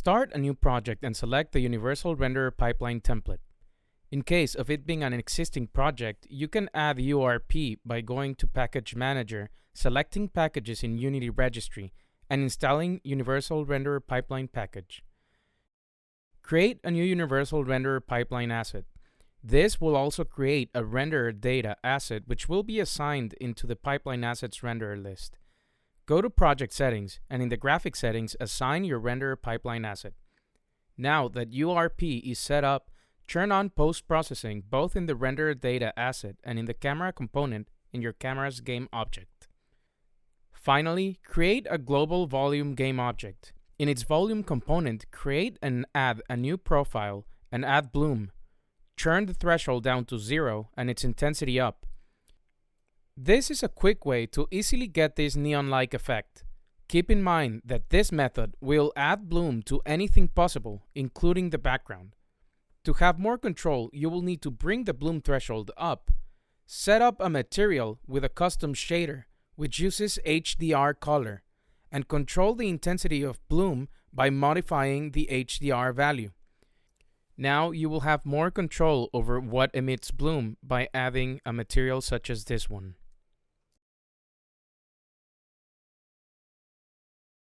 Start a new project and select the Universal Renderer Pipeline template. In case of it being an existing project, you can add URP by going to Package Manager, selecting Packages in Unity Registry, and installing Universal Renderer Pipeline package. Create a new Universal Renderer Pipeline asset. This will also create a renderer data asset which will be assigned into the Pipeline Assets renderer list. Go to Project Settings, and in the Graphic Settings, assign your renderer pipeline asset. Now that URP is set up, turn on post-processing both in the renderer data asset and in the camera component in your camera's game object. Finally, create a global volume game object. In its volume component, create and add a new profile and add bloom. Turn the threshold down to 0 and its intensity up. This is a quick way to easily get this neon-like effect. Keep in mind that this method will add bloom to anything possible, including the background. To have more control, you will need to bring the bloom threshold up. Set up a material with a custom shader, which uses HDR color, and control the intensity of bloom by modifying the HDR value. Now you will have more control over what emits bloom by adding a material such as this one.